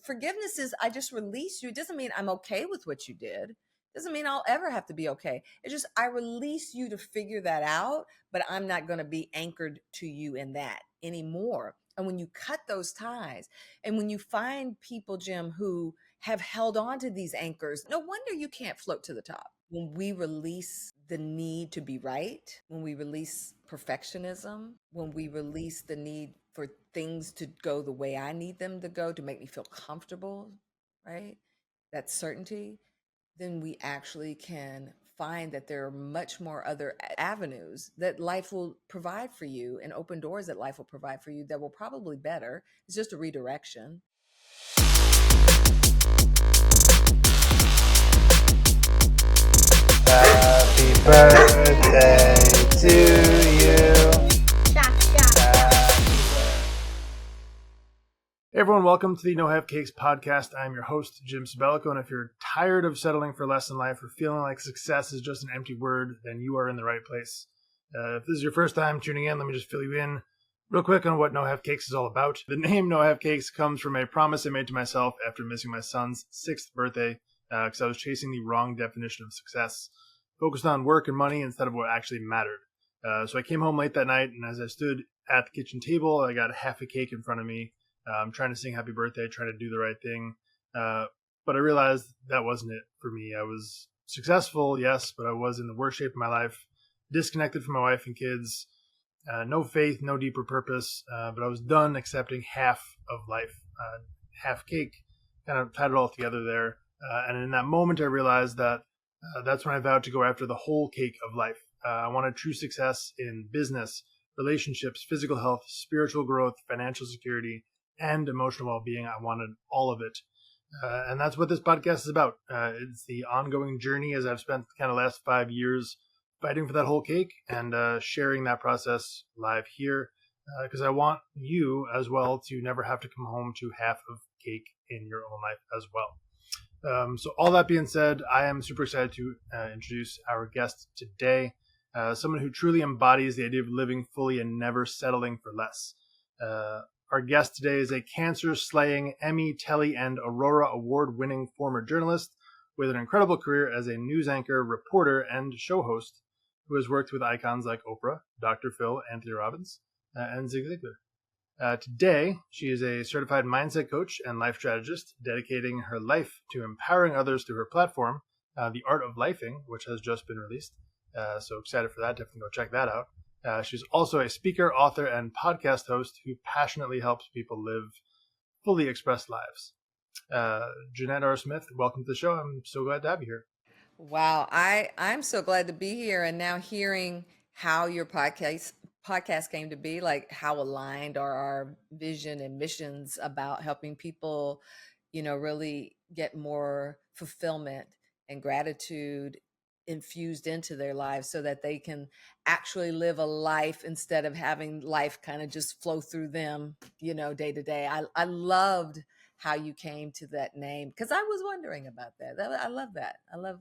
forgiveness is, I just release you. It doesn't mean I'm okay with what you did. It doesn't mean I'll ever have to be okay. It's just, I release you to figure that out, but I'm not going to be anchored to you in that anymore. And when you cut those ties, and when you find people, Jim, who have held on to these anchors, no wonder you can't float to the top. When we release the need to be right, when we release perfectionism, when we release the need for things to go the way I need them to go to make me feel comfortable, right? That certainty, then we actually can find that there are much more other avenues that life will provide for you, and open doors that life will provide for you that will probably better. It's just a redirection. Happy birthday to you. Hey everyone, welcome to the No Have Cakes podcast. I'm your host, Jim Sabellico, and if you're tired of settling for less in life or feeling like success is just an empty word, then you are in the right place. If this is your first time tuning in, let me just fill you in real quick on what No Have Cakes is all about. The name No Have Cakes comes from a promise I made to myself after missing my son's 6th birthday because I was chasing the wrong definition of success, focused on work and money instead of what actually mattered. So I came home late that night, and as I stood at the kitchen table, I got half a cake in front of me. Trying to sing happy birthday, trying to do the right thing. But I realized that wasn't it for me. I was successful, yes, but I was in the worst shape of my life, disconnected from my wife and kids, no faith, no deeper purpose, but I was done accepting half of life, half cake, kind of tied it all together there. And in that moment, I realized that that's when I vowed to go after the whole cake of life. I wanted true success in business, relationships, physical health, spiritual growth, financial security, and emotional well-being. I wanted all of it. And that's what this podcast is about. It's the ongoing journey as I've spent the kind of last 5 years fighting for that whole cake and sharing that process live here because I want you as well to never have to come home to half of cake in your own life as well. So all that being said, I am super excited to introduce our guest today, someone who truly embodies the idea of living fully and never settling for less. Our guest today is a cancer-slaying, Emmy, Telly, and Aurora award-winning former journalist with an incredible career as a news anchor, reporter, and show host who has worked with icons like Oprah, Dr. Phil, Anthony Robbins, and Zig Ziglar. Today, she is a certified mindset coach and life strategist, dedicating her life to empowering others through her platform, The Art of Lifing, which has just been released. So excited for that. Definitely go check that out. She's also a speaker, author, and podcast host who passionately helps people live fully expressed lives. Janette R. Smith, welcome to the show. I'm so glad to have you here. Wow, I'm so glad to be here, and now hearing how your podcast came to be, like how aligned are our vision and missions about helping people, really get more fulfillment and gratitude infused into their lives so that they can actually live a life instead of having life kind of just flow through them, day to day. I loved how you came to that name because I was wondering about that. I love that. I love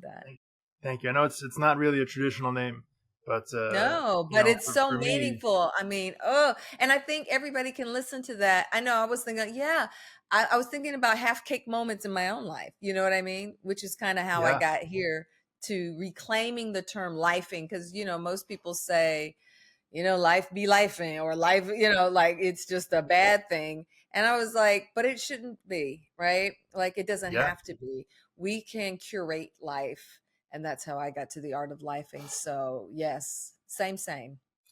that. Thank you. I know it's not really a traditional name, but No, but it's so for me, meaningful. I mean, and I think everybody can listen to that. I know I was thinking, yeah, I was thinking about half cake moments in my own life. You know what I mean? Which is kind of how I yeah, got here to reclaiming the term lifing. Because, most people say, life be lifing or life, like it's just a bad thing. And I was like, but it shouldn't be, right? Like it doesn't yeah. have to be. We can curate life. And that's how I got to the art of lifing. So yes, same.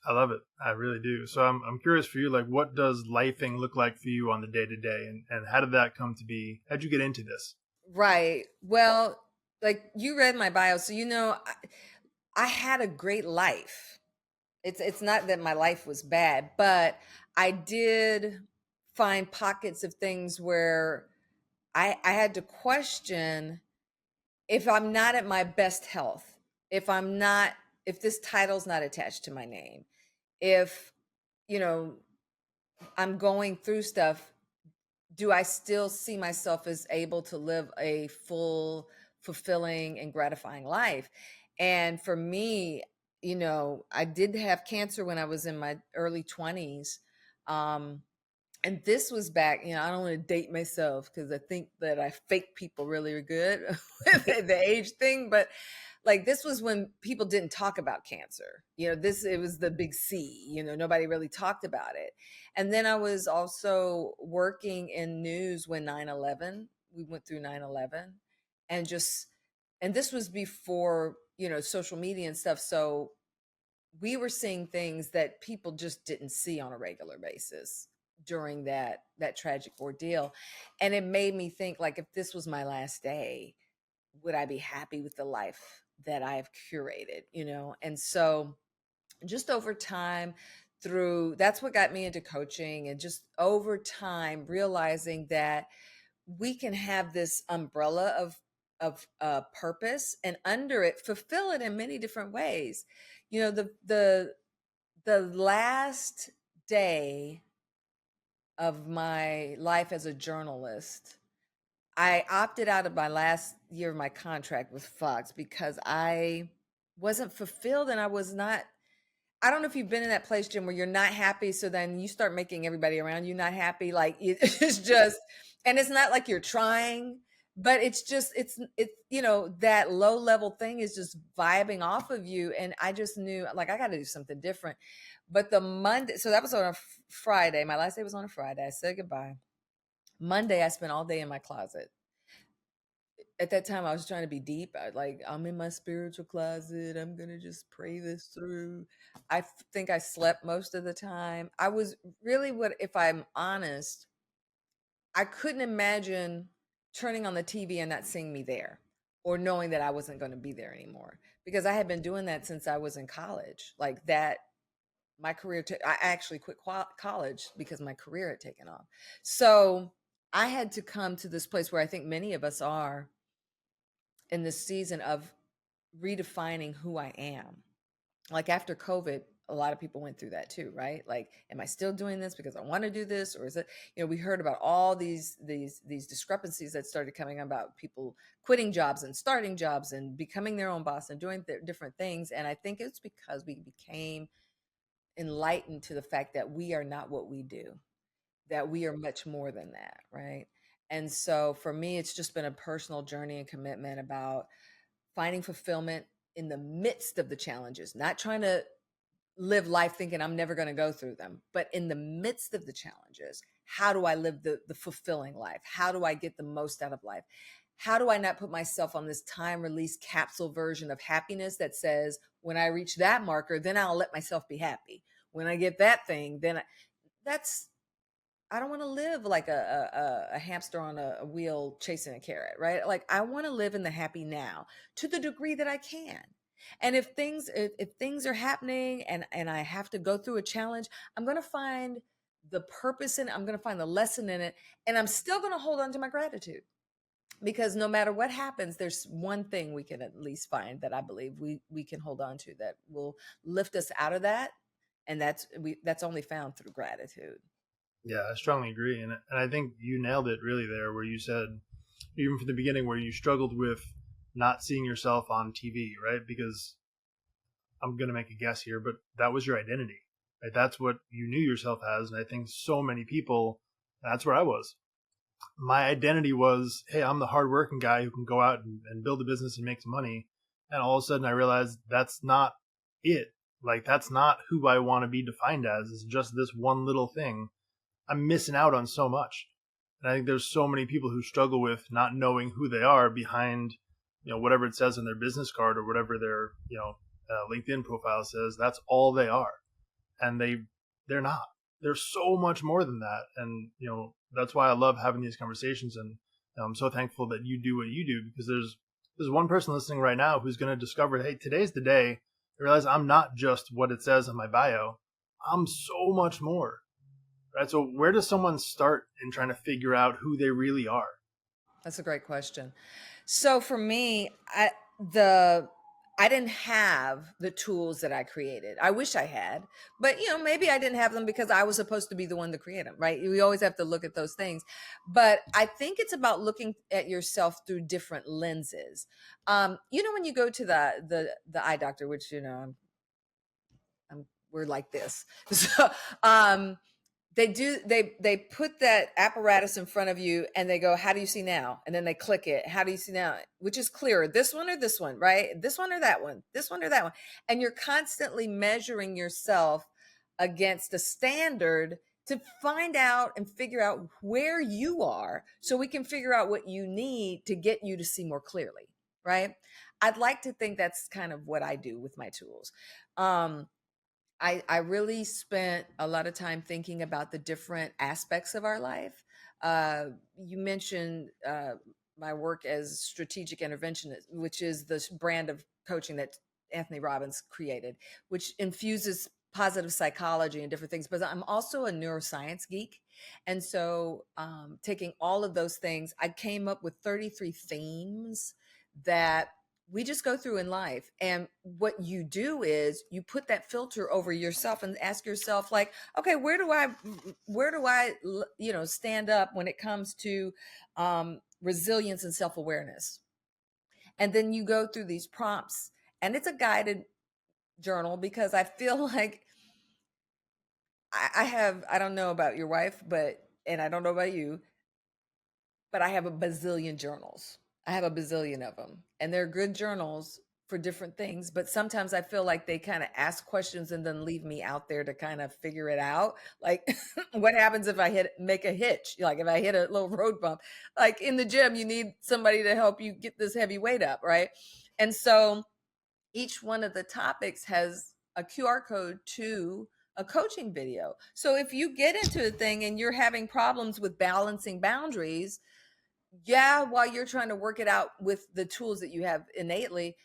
I love it. I really do. So I'm curious for you, like, what does lifing look like for you on the day to day, and how did that come to be? How'd you get into this? Right. Well, like you read my bio, so I had a great life. It's not that my life was bad, but I did find pockets of things where I had to question if I'm not at my best health, if this title's not attached to my name, if, you know, I'm going through stuff, do I still see myself as able to live a full, fulfilling, and gratifying life? And for me, I did have cancer when I was in my early 20s. Um, And this was back, I don't want to date myself because I think that I fake people really good with the age thing, but like this was when people didn't talk about cancer. It was the big C, nobody really talked about it. And then I was also working in news when 9/11, we went through 9/11, and this was before, social media and stuff. So we were seeing things that people just didn't see on a regular basis during that tragic ordeal. And it made me think, like, if this was my last day, would I be happy with the life that I've curated, And so just over time, through that's what got me into coaching, and just over time realizing that we can have this umbrella of purpose, and under it fulfill it in many different ways. The last day of my life as a journalist, I opted out of my last year of my contract with Fox because I wasn't fulfilled, and I don't know if you've been in that place, Jim, where you're not happy. So then you start making everybody around you not happy. Like it's just, and it's not like you're trying, but it's just, that low level thing is just vibing off of you. And I just knew, like, I got to do something different. But the Monday, so that was on a Friday. My last day was on a Friday. I said goodbye. Monday, I spent all day in my closet. At that time, I was trying to be deep. I'm in my spiritual closet. I'm gonna just pray this through. Think I slept most of the time. I was really, what if I'm honest, I couldn't imagine turning on the TV and not seeing me there, or knowing that I wasn't going to be there anymore, because I had been doing that since I was in college. Like that, my career. I actually quit college because my career had taken off. So I had to come to this place where I think many of us are in this season of redefining who I am. Like after COVID, a lot of people went through that too, right? Like, am I still doing this because I want to do this, or is it? We heard about all these discrepancies that started coming about people quitting jobs and starting jobs and becoming their own boss and doing different things. And I think it's because we became enlightened to the fact that we are not what we do, that we are much more than that, right? And so for me, it's just been a personal journey and commitment about finding fulfillment in the midst of the challenges, not trying to live life thinking I'm never going to go through them, but in the midst of the challenges, how do I live the fulfilling life? How do I get the most out of life? How do I not put myself on this time release capsule version of happiness that says, when I reach that marker, then I'll let myself be happy. When I get that thing, that's I don't want to live like a hamster on a wheel chasing a carrot, right? Like I want to live in the happy now to the degree that I can. And if things are happening and I have to go through a challenge, I'm going to find the purpose in it. I'm going to find the lesson in it, and I'm still going to hold on to my gratitude, because no matter what happens, there's one thing we can at least find that I believe we can hold on to that will lift us out of that, and that's only found through gratitude. Yeah, I strongly agree, and I think you nailed it really there, where you said even from the beginning where you struggled with not seeing yourself on TV, right? Because I'm gonna make a guess here, but that was your identity, right? That's what you knew yourself as, and I think so many people. That's where I was. My identity was, hey, I'm the hardworking guy who can go out and build a business and make some money. And all of a sudden, I realized that's not it. Like that's not who I want to be defined as. It's just this one little thing. I'm missing out on so much. And I think there's so many people who struggle with not knowing who they are behind, whatever it says on their business card or whatever their, LinkedIn profile says. That's all they are, and they're not. They're so much more than that. And that's why I love having these conversations. And I'm so thankful that you do what you do, because there's one person listening right now who's going to discover, hey, today's the day I realize I'm not just what it says on my bio. I'm so much more. Right. So where does someone start in trying to figure out who they really are? That's a great question. So for me, I didn't have the tools that I created. I wish I had, but maybe I didn't have them because I was supposed to be the one to create them, right? We always have to look at those things. But I think it's about looking at yourself through different lenses. When you go to the eye doctor, which we're like this. So They put that apparatus in front of you and they go, how do you see now? And then they click it, how do you see now? Which is clearer, this one or this one, right? This one or that one, this one or that one. And you're constantly measuring yourself against a standard to find out and figure out where you are, so we can figure out what you need to get you to see more clearly, right? I'd like to think that's kind of what I do with my tools. I really spent a lot of time thinking about the different aspects of our life. You mentioned my work as strategic interventionist, which is the brand of coaching that Anthony Robbins created, which infuses positive psychology and different things. But I'm also a neuroscience geek. And so, taking all of those things, I came up with 33 themes that we just go through in life. And what you do is you put that filter over yourself and ask yourself, like, okay, where do I stand up when it comes to resilience and self-awareness? And then you go through these prompts, and it's a guided journal, because I feel like I don't know about your wife, and I don't know about you, but I have a bazillion journals. I have a bazillion of them, and they're good journals for different things. But sometimes I feel like they kind of ask questions and then leave me out there to kind of figure it out. Like, what happens if I make a hitch? Like, if I hit a little road bump, like in the gym, you need somebody to help you get this heavy weight up, right? And so each one of the topics has a QR code to a coaching video. So if you get into a thing and you're having problems with balancing boundaries, yeah, while you're trying to work it out with the tools that you have innately,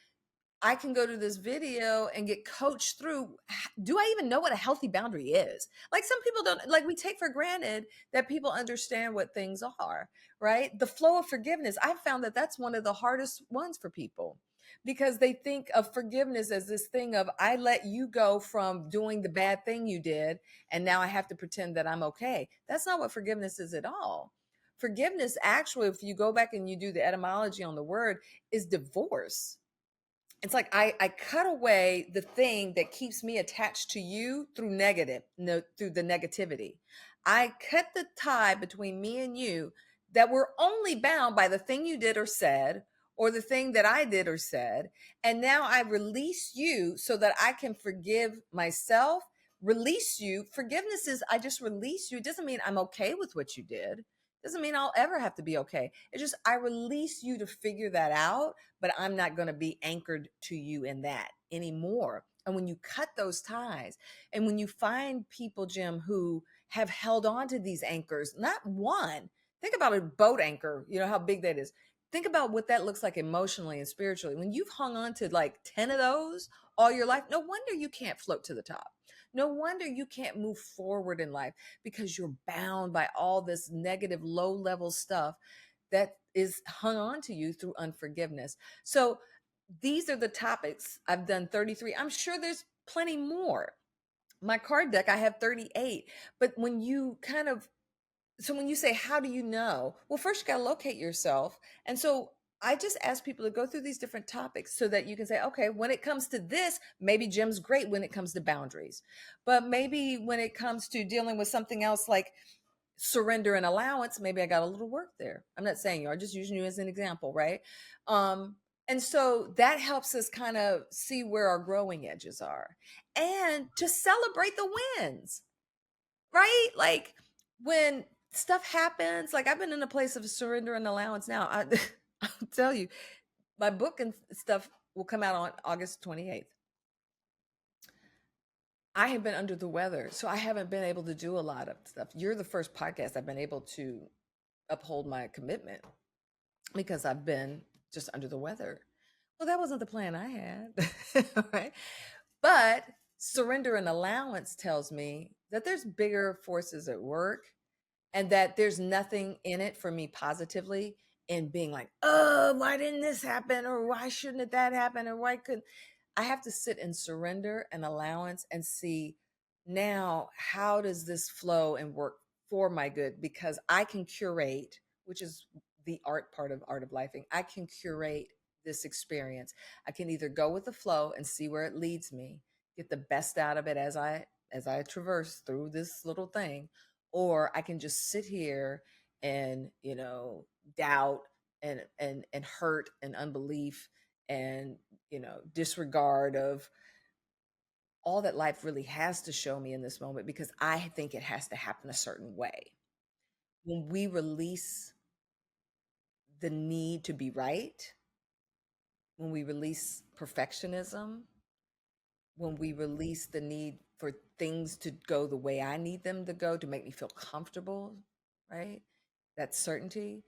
I can go to this video and get coached through, do I even know what a healthy boundary is? Like, some people don't, like, we take for granted that people understand what things are, right? The flow of forgiveness, I've found that that's one of the hardest ones for people, because they think of forgiveness as this thing of, I let you go from doing the bad thing you did, and now I have to pretend that I'm okay. That's not what forgiveness is at all. Forgiveness, actually, if you go back and you do the etymology on the word, is divorce. It's like, I cut away the thing that keeps me attached to you through negative, no, through the negativity. I cut the tie between me and you, that we're only bound by the thing you did or said, or the thing that I did or said. And now I release you so that I can forgive myself, release you. Forgiveness is, I just release you. It doesn't mean I'm okay with what you did. It doesn't mean I'll ever have to be okay. It's just, I release you to figure that out, but I'm not going to be anchored to you in that anymore. And when you cut those ties, and when you find people, Jim, who have held on to these anchors, not one, think about a boat anchor, you know how big that is. Think about what that looks like emotionally and spiritually. When you've hung on to like 10 of those all your life, no wonder you can't float to the top. No wonder you can't move forward in life, because you're bound by all this negative, low level stuff that is hung on to you through unforgiveness. So these are the topics. I've done 33. I'm sure there's plenty more. My card deck, I have 38. But when you kind of, so when you say, how do you know? Well, first you got to locate yourself. And so I just ask people to go through these different topics so that you can say, okay, when it comes to this, maybe Jim's great when it comes to boundaries. But maybe when it comes to dealing with something else like surrender and allowance, maybe I got a little work there. I'm not saying you are, just using you as an example, right? And so that helps us kind of see where our growing edges are, and to celebrate the wins, right? Like, when stuff happens, like, I've been in a place of surrender and allowance now. I'll tell you, my book and stuff will come out on August 28th. I have been under the weather, so I haven't been able to do a lot of stuff. You're the first podcast I've been able to uphold my commitment, because I've been just under the weather. Well, that wasn't the plan I had, right? But surrender and allowance tells me that there's bigger forces at work, and that there's nothing in it for me positively in being like, oh, why didn't this happen? Or why shouldn't that happen? Or why couldn't I? Have to sit in surrender and allowance and see, now, how does this flow and work for my good? Because I can curate, which is the art of lifing. I can curate this experience. I can either go with the flow and see where it leads me, get the best out of it as I traverse through this little thing, or I can just sit here and, doubt and hurt and unbelief and, disregard of all that life really has to show me in this moment because I think it has to happen a certain way. When we release the need to be right, when we release perfectionism, when we release the need for things to go the way I need them to go to make me feel comfortable, right? That certainty,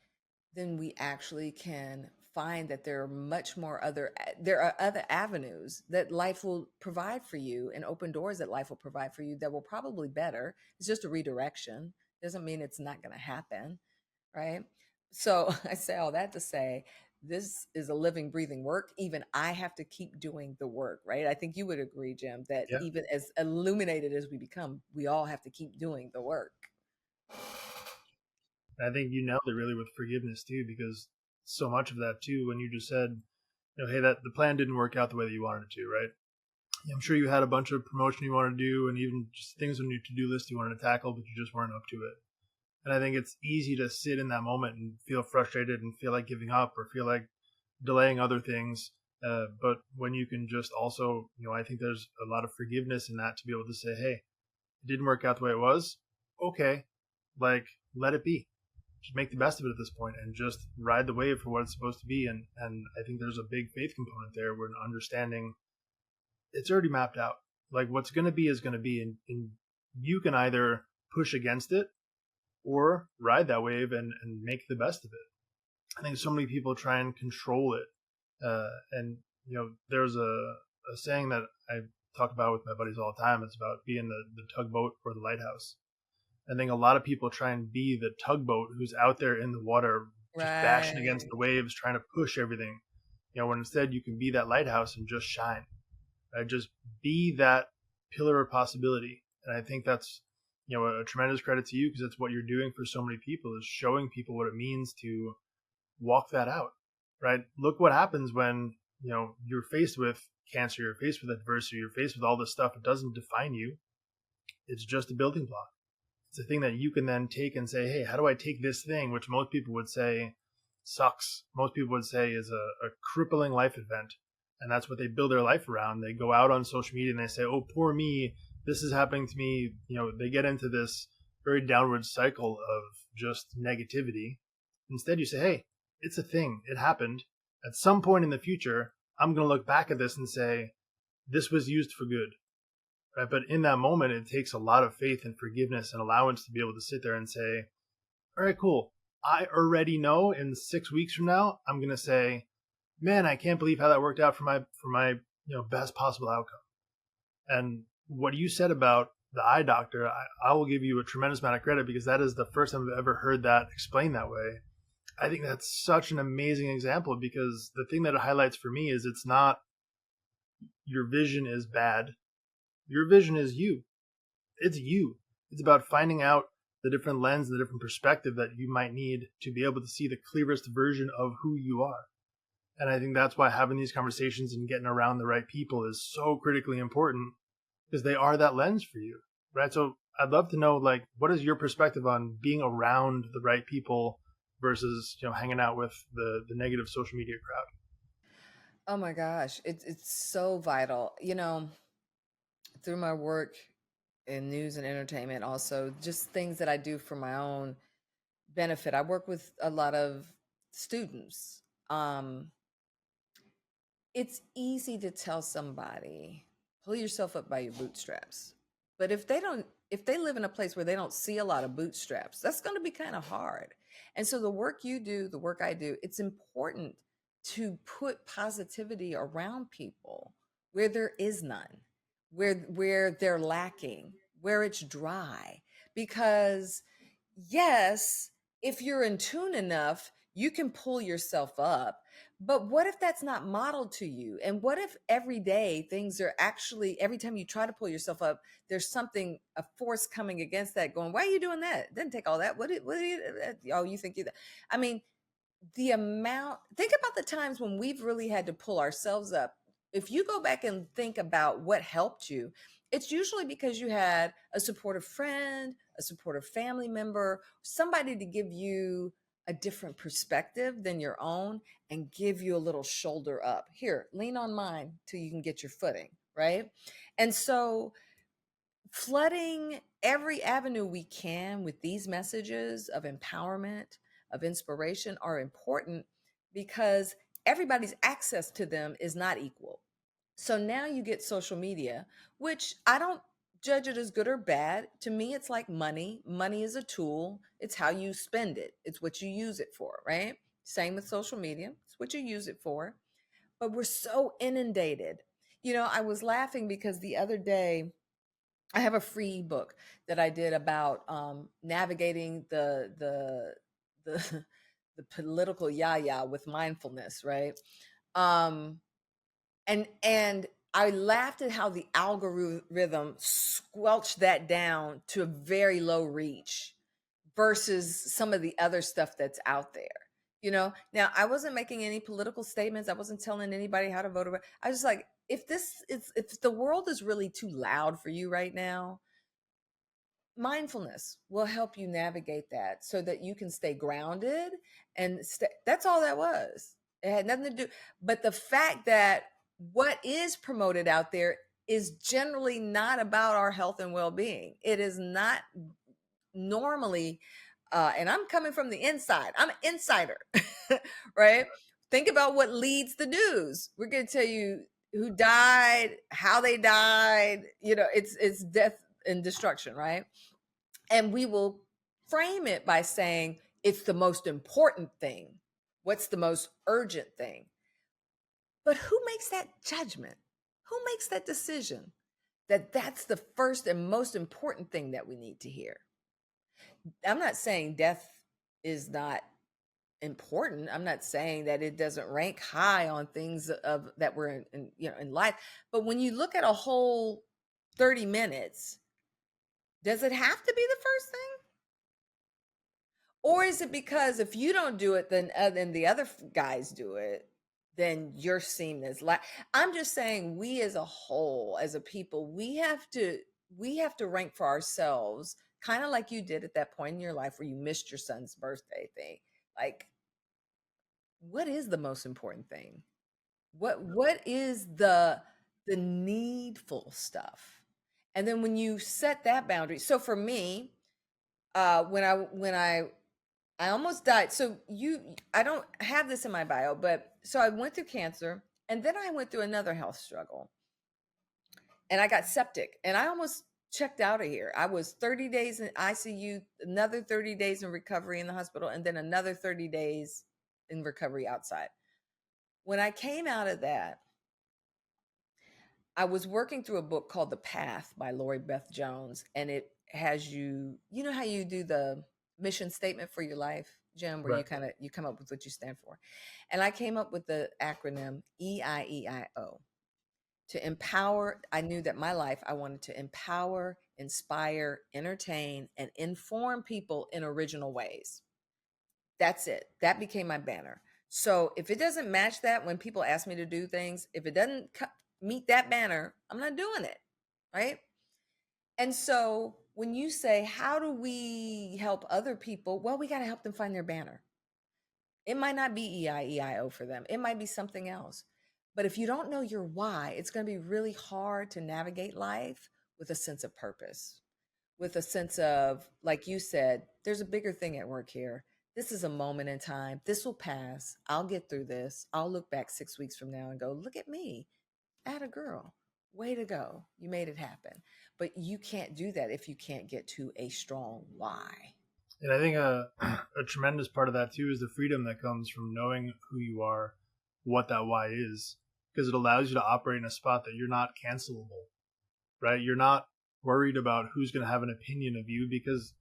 then we actually can find that there are other avenues that life will provide for you and open doors that life will provide for you that will probably better. It's just a redirection. Doesn't mean it's not going to happen, right? So I say all that to say this is a living, breathing work. Even I have to keep doing the work, right? I think you would agree, Jim, that Yeah. even as illuminated as we become, we all have to keep doing the work. And I think you nailed it really with forgiveness too, because so much of that too, when you just said, hey, that the plan didn't work out the way that you wanted it to, right? I'm sure you had a bunch of promotion you wanted to do and even just things on your to-do list you wanted to tackle, but you just weren't up to it. And I think it's easy to sit in that moment and feel frustrated and feel like giving up or feel like delaying other things. But when you can just also, I think there's a lot of forgiveness in that to be able to say, hey, it didn't work out the way it was. Okay. Like, let it be. Just make the best of it at this point and just ride the wave for what it's supposed to be. And I think there's a big faith component there where an understanding it's already mapped out. Like what's going to be is going to be, and you can either push against it or ride that wave and make the best of it. I think so many people try and control it. And, there's a saying that I talk about with my buddies all the time. It's about being the tugboat or the lighthouse. I think a lot of people try and be the tugboat who's out there in the water, just bashing against Right. the waves, trying to push everything. When instead you can be that lighthouse and just shine. Right? Just be that pillar of possibility. And I think that's a tremendous credit to you because it's what you're doing for so many people is showing people what it means to walk that out. Right? Look what happens when you're faced with cancer, you're faced with adversity, you're faced with all this stuff. It doesn't define you. It's just a building block. It's a thing that you can then take and say, hey, how do I take this thing, which most people would say sucks, most people would say is a crippling life event, and that's what they build their life around. They go out on social media and they say, oh, poor me, this is happening to me. They get into this very downward cycle of just negativity. Instead, you say, hey, it's a thing. It happened. At some point in the future, I'm going to look back at this and say, this was used for good. Right? But in that moment, it takes a lot of faith and forgiveness and allowance to be able to sit there and say, all right, cool. I already know in 6 weeks from now, I'm going to say, man, I can't believe how that worked out for my best possible outcome. And what you said about the eye doctor, I will give you a tremendous amount of credit because that is the first time I've ever heard that explained that way. I think that's such an amazing example because the thing that it highlights for me is it's not your vision is bad. Your vision is you. It's you. It's about finding out the different lens, the different perspective that you might need to be able to see the clearest version of who you are. And I think that's why having these conversations and getting around the right people is so critically important because they are that lens for you, right? So I'd love to know, like, what is your perspective on being around the right people versus, hanging out with the negative social media crowd? Oh my gosh, it's so vital. Through my work in news and entertainment, also just things that I do for my own benefit. I work with a lot of students. Um, it's easy to tell somebody, pull yourself up by your bootstraps. But if they live in a place where they don't see a lot of bootstraps, that's going to be kind of hard. And so the work you do, the work I do, it's important to put positivity around people where there is none, where they're lacking, where it's dry. Because yes, if you're in tune enough, you can pull yourself up. But what if that's not modeled to you? And what if every day things are actually, every time you try to pull yourself up, there's something, a force coming against that going, why are you doing that? It didn't take all that. What you, oh, you think you, I mean, the amount, think about the times when we've really had to pull ourselves up. If you go back and think about what helped you, it's usually because you had a supportive friend, a supportive family member, somebody to give you a different perspective than your own and give you a little shoulder up. Here, lean on mine till you can get your footing, right? And so flooding every avenue we can with these messages of empowerment, of inspiration are important because everybody's access to them is not equal. So now you get social media, which I don't judge it as good or bad. To me, it's like money. Money is a tool, it's how you spend it, it's what you use it for, right? Same with social media, it's what you use it for. But we're so inundated. I was laughing because the other day, I have a free book that I did about navigating the the political yaya with mindfulness, right? Um, and I laughed at how the algorithm squelched that down to a very low reach versus some of the other stuff that's out there. Now I wasn't making any political statements. I wasn't telling anybody how to vote. I was just like, if the world is really too loud for you right now, mindfulness will help you navigate that so that you can stay grounded and that's all that was. It had nothing to do, but the fact that what is promoted out there is generally not about our health and well-being. It is not normally, and I'm coming from the inside, I'm an insider. Right? Think about what leads the news. We're going to tell you who died, how they died. It's death and destruction, right? And we will frame it by saying it's the most important thing. What's the most urgent thing? But who makes that judgment? Who makes that decision that that's the first and most important thing that we need to hear? I'm not saying death is not important. I'm not saying that it doesn't rank high on things of that we're in life. But when you look at a whole 30 minutes, does it have to be the first thing? Or is it because if you don't do it, then the other guys do it, then you're seen as I'm just saying, we as a whole, as a people, we have to rank for ourselves, kind of like you did at that point in your life where you missed your son's birthday thing. Like, what is the most important thing? What is the needful stuff? And then when you set that boundary, so for me, when I almost died. I don't have this in my bio, but so I went through cancer and then I went through another health struggle and I got septic and I almost checked out of here. I was 30 days in ICU, another 30 days in recovery in the hospital, and then another 30 days in recovery outside. When I came out of that, I was working through a book called The Path by Lori Beth Jones, and it has you know how you do the mission statement for your life, Jim, where Right. you come up with what you stand for. And I came up with the acronym EIEIO to empower. I knew that my life, I wanted to empower, inspire, entertain, and inform people in original ways. That's it. That became my banner. So if it doesn't match that, when people ask me to do things, if it doesn't meet that banner, I'm not doing it. Right. And so when you say, how do we help other people? Well, we got to help them find their banner. It might not be EIEIO for them, it might be something else. But if you don't know your why, it's going to be really hard to navigate life with a sense of purpose, with a sense of, like you said, there's a bigger thing at work here. This is a moment in time. This will pass. I'll get through this. I'll look back 6 weeks from now and go, look at me. Atta girl. Way to go. You made it happen. But you can't do that if you can't get to a strong why. And I think a tremendous part of that too is the freedom that comes from knowing who you are, what that why is, because it allows you to operate in a spot that you're not cancelable, right? You're not worried about who's going to have an opinion of you because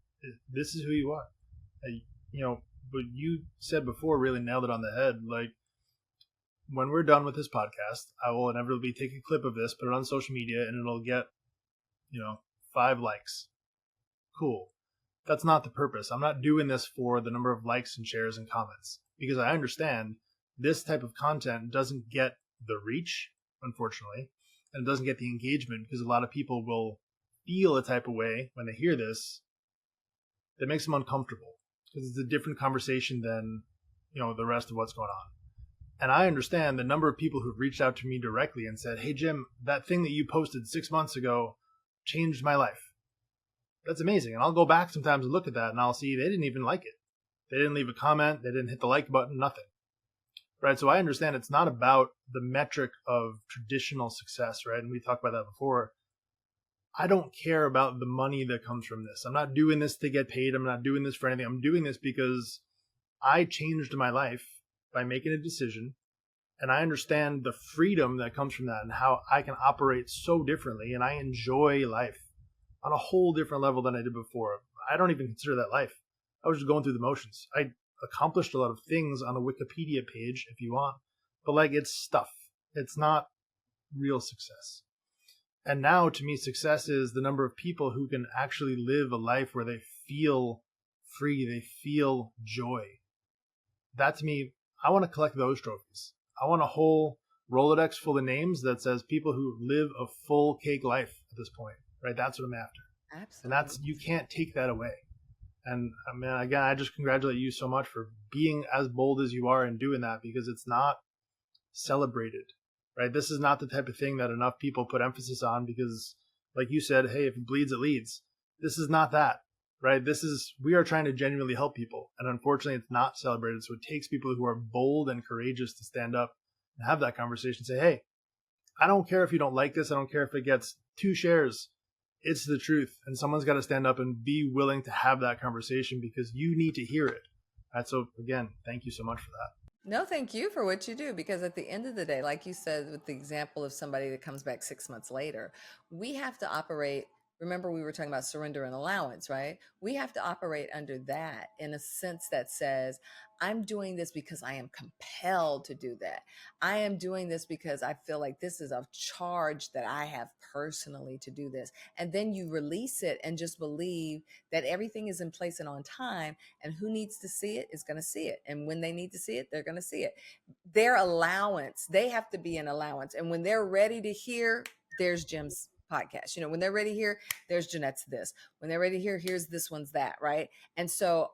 this is who you are. But you said before really nailed it on the head. Like, when we're done with this podcast, I will inevitably take a clip of this, put it on social media, and it'll get, 5 likes. Cool. That's not the purpose. I'm not doing this for the number of likes and shares and comments, because I understand this type of content doesn't get the reach, unfortunately, and it doesn't get the engagement because a lot of people will feel a type of way when they hear this that makes them uncomfortable because it's a different conversation than, the rest of what's going on. And I understand the number of people who've reached out to me directly and said, hey, Jim, that thing that you posted 6 months ago changed my life. That's amazing. And I'll go back sometimes and look at that and I'll see they didn't even like it. They didn't leave a comment. They didn't hit the like button, nothing. Right. So I understand it's not about the metric of traditional success. Right. And we talked about that before. I don't care about the money that comes from this. I'm not doing this to get paid. I'm not doing this for anything. I'm doing this because I changed my life by making a decision. And I understand the freedom that comes from that and how I can operate so differently. And I enjoy life on a whole different level than I did before. I don't even consider that life. I was just going through the motions. I accomplished a lot of things on a Wikipedia page if you want, but it's stuff. It's not real success. And now to me, success is the number of people who can actually live a life where they feel free, they feel joy. That to me, I want to collect those trophies. I want a whole Rolodex full of names that says people who live a full cake life at this point, right? That's what I'm after. Absolutely. And you can't take that away. And I mean, again, I just congratulate you so much for being as bold as you are and doing that because it's not celebrated, right? This is not the type of thing that enough people put emphasis on because, like you said, hey, if it bleeds, it leads. This is not that, right? We are trying to genuinely help people. And unfortunately, it's not celebrated. So it takes people who are bold and courageous to stand up and have that conversation. Say, hey, I don't care if you don't like this. I don't care if it gets 2 shares. It's the truth. And someone's got to stand up and be willing to have that conversation because you need to hear it. Right, so again, thank you so much for that. No, thank you for what you do. Because at the end of the day, like you said, with the example of somebody that comes back 6 months later, we have to operate. Remember, we were talking about surrender and allowance, right? We have to operate under that in a sense that says, I'm doing this because I am compelled to do that. I am doing this because I feel like this is a charge that I have personally to do this. And then you release it and just believe that everything is in place and on time. And who needs to see it is going to see it. And when they need to see it, they're going to see it. Their allowance, they have to be an allowance. And when they're ready to hear, there's Jim's podcast. When they're ready to hear, there's Janette's this. When they're ready to hear, here's this one's that, right? And so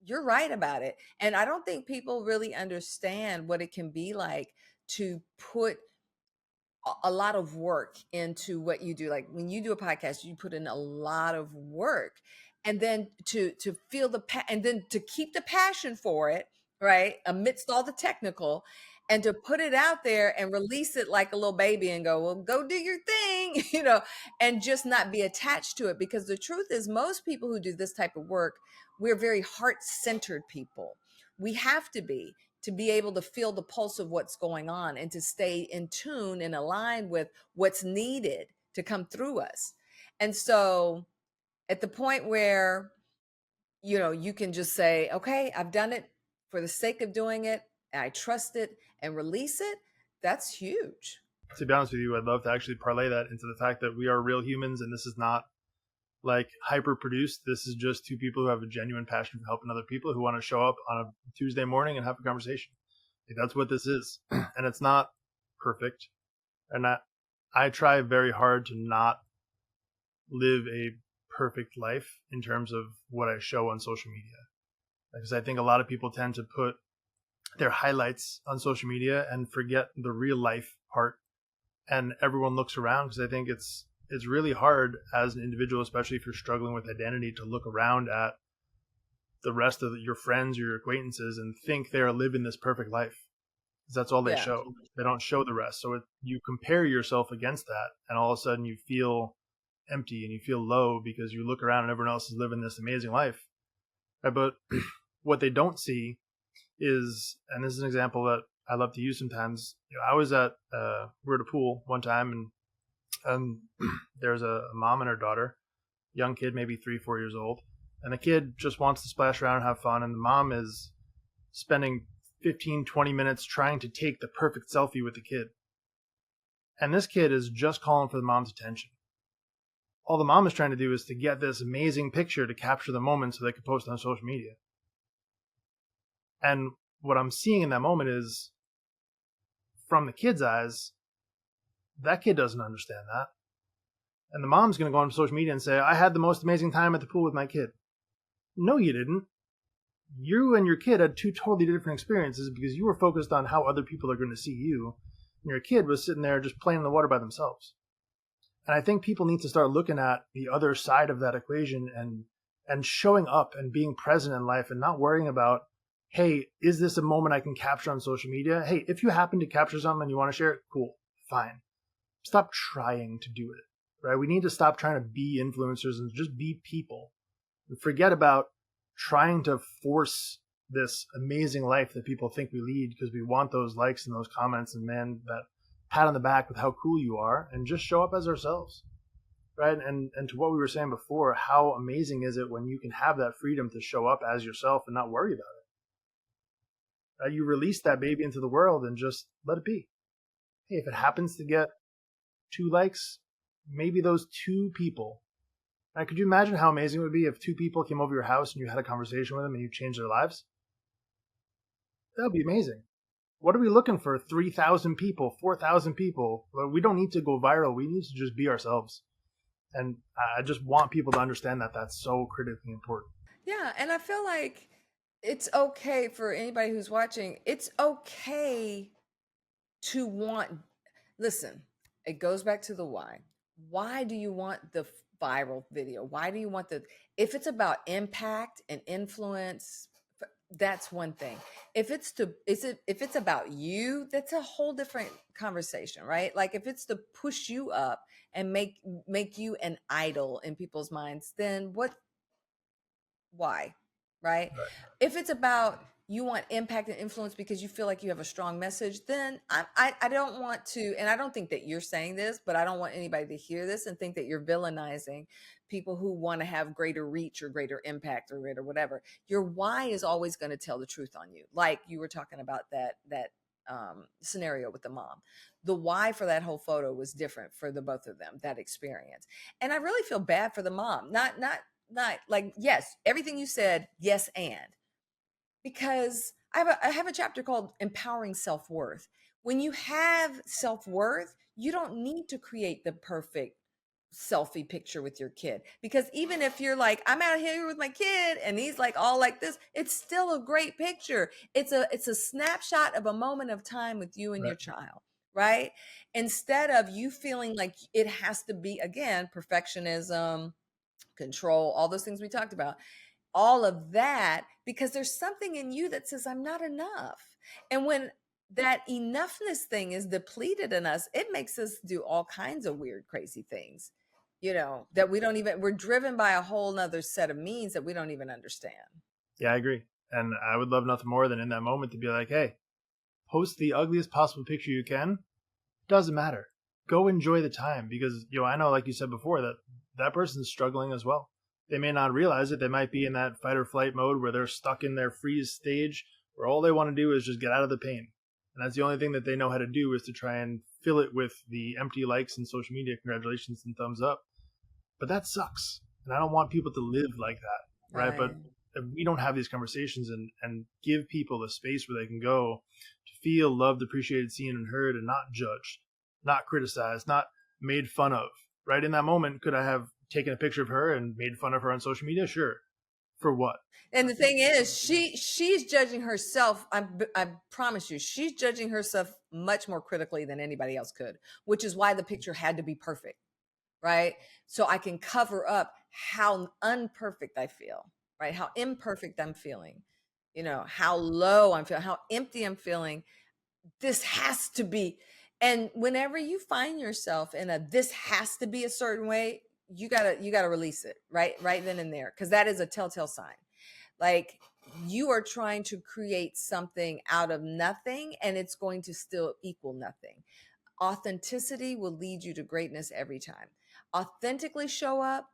you're right about it. And I don't think people really understand what it can be like to put a lot of work into what you do. Like when you do a podcast, you put in a lot of work, and then to feel and then to keep the passion for it, right, amidst all the technical, and to put it out there and release it like a little baby and go, well, go do your thing, and just not be attached to it. Because the truth is, most people who do this type of work, we're very heart-centered people. We have to be able to feel the pulse of what's going on and to stay in tune and aligned with what's needed to come through us. And so at the point where, you can just say, okay, I've done it for the sake of doing it, and I trust it and release it, that's huge. To be honest with you, I'd love to actually parlay that into the fact that we are real humans and this is not like hyper produced. This is just 2 people who have a genuine passion for helping other people who want to show up on a Tuesday morning and have a conversation. That's what this is. And it's not perfect. And I try very hard to not live a perfect life in terms of what I show on social media. Because I think a lot of people tend to put their highlights on social media and forget the real life part. And everyone looks around because I think it's really hard as an individual, especially if you're struggling with identity, to look around at the rest of your friends or your acquaintances and think they're living this perfect life. Because that's all they show. They don't show the rest. So you compare yourself against that, and all of a sudden you feel empty and you feel low because you look around and everyone else is living this amazing life. But what they don't see is, and this is an example that I love to use sometimes. I was we were at a pool one time, and there's a mom and her daughter, young kid, maybe 3-4 years old, and the kid just wants to splash around and have fun, and the mom is spending 15-20 minutes trying to take the perfect selfie with the kid. And this kid is just calling for the mom's attention. All the mom is trying to do is to get this amazing picture to capture the moment so they can post it on social media. And what I'm seeing in that moment is, from the kid's eyes, that kid doesn't understand that. And the mom's going to go on social media and say, I had the most amazing time at the pool with my kid. No, you didn't. You and your kid had two totally different experiences because you were focused on how other people are going to see you, and your kid was sitting there just playing in the water by themselves. And I think people need to start looking at the other side of that equation and showing up and being present in life and not worrying about, hey, is this a moment I can capture on social media? Hey, if you happen to capture something and you want to share it, cool, fine. Stop trying to do it, right? We need to stop trying to be influencers and just be people. And forget about trying to force this amazing life that people think we lead because we want those likes and those comments and, man, that pat on the back with how cool you are, and just show up as ourselves, right? And to what we were saying before, how amazing is it when you can have that freedom to show up as yourself and not worry about it, right? You release that baby into the world and just let it be. Hey, if it happens to get 2 likes, maybe those 2 people. Now, could you imagine how amazing it would be if 2 people came over your house and you had a conversation with them and you changed their lives? That would be amazing. What are we looking for? 3,000 people, 4,000 people? Well, we don't need to go viral. We need to just be ourselves. And I just want people to understand that that's so critically important. Yeah, and I feel like it's okay for anybody who's watching. It's okay to want, listen, it goes back to the why. Why do you want the viral video? Why do you want if it's about impact and influence, that's one thing. If it's about you, that's a whole different conversation, right? Like if it's to push you up and make you an idol in people's minds, then why? Right? Right. If it's about you want impact and influence because you feel like you have a strong message, then I don't want to, and I don't think that you're saying this, but I don't want anybody to hear this and think that you're villainizing people who want to have greater reach or greater impact or greater whatever. Your why is always going to tell the truth on you. Like you were talking about that scenario with the mom. The why for that whole photo was different for the both of them, that experience. And I really feel bad for the mom. Not like, yes, everything you said, yes, and because I have a chapter called Empowering Self-Worth. When you have self-worth, you don't need to create the perfect selfie picture with your kid, because even if you're like, I'm out here with my kid and he's like all like this, it's still a great picture. It's a snapshot of a moment of time with you and Right. your child, right? Instead of you feeling like it has to be, again, perfectionism, control, all those things we talked about, all of that, because there's something in you that says, I'm not enough. And when that enoughness thing is depleted in us, it makes us do all kinds of weird, crazy things, that we don't even, we're driven by a whole nother set of means that we don't even understand. Yeah, I agree. And I would love nothing more than in that moment to be like, hey, post the ugliest possible picture you can. Doesn't matter. Go enjoy the time because, I know, like you said before, that person's struggling as well. They may not realize it. They might be in that fight or flight mode where they're stuck in their freeze stage where all they want to do is just get out of the pain. And that's the only thing that they know how to do, is to try and fill it with the empty likes and social media congratulations and thumbs up. But that sucks. And I don't want people to live like that, right? But Right. if we don't have these conversations and give people a space where they can go to feel loved, appreciated, seen, and heard, and not judged, not criticized, not made fun of, right? In that moment, could I have taken a picture of her and made fun of her on social media? Sure. For what? And the thing is, she's judging herself. I promise you, she's judging herself much more critically than anybody else could, which is why the picture had to be perfect, right? So I can cover up how unperfect I feel, right? How imperfect I'm feeling, how low I'm feeling, how empty I'm feeling. This has to be. And whenever you find yourself in this has to be a certain way, you gotta release it right then and there, because that is a telltale sign. Like you are trying to create something out of nothing, and it's going to still equal nothing. Authenticity will lead you to greatness every time. Authentically show up,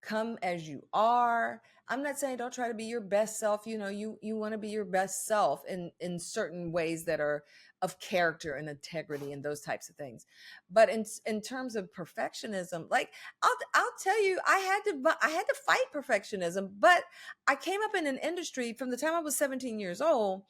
come as you are. I'm not saying don't try to be your best self. You want to be your best self in certain ways that are of character and integrity and those types of things. But in terms of perfectionism, like I'll tell you, I had to fight perfectionism, but I came up in an industry from the time I was 17 years old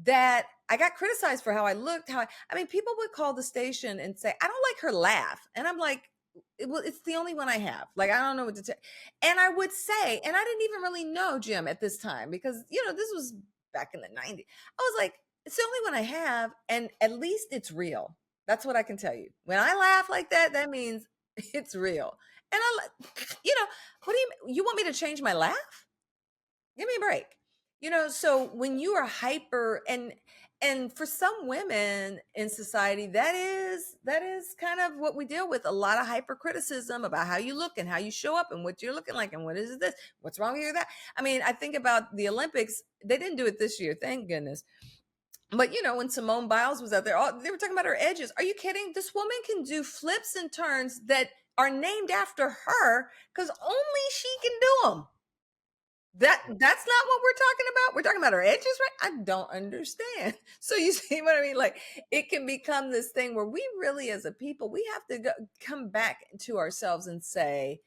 that I got criticized for how I looked, I mean, people would call the station and say, I don't like her laugh. And I'm like, it's the only one I have. Like, I don't know what to tell. And I would say, and I didn't even really know Jim at this time because, this was back in the 90s. I was like, it's the only one I have. And at least it's real. That's what I can tell you. When I laugh like that, that means it's real. And what do you want me to change my laugh? Give me a break. So when you are hyper, and for some women in society, that is kind of what we deal with, a lot of hypercriticism about how you look and how you show up and what you're looking like and what is this, what's wrong with you, that. I mean, I think about the Olympics. They didn't do it this year, thank goodness. But when Simone Biles was out there, they were talking about her edges. Are you kidding? This woman can do flips and turns that are named after her because only she can do them. That's not what we're talking about. We're talking about our edges, right? I don't understand. So you see what I mean? Like, it can become this thing where we really, as a people, we have to come back to ourselves and say,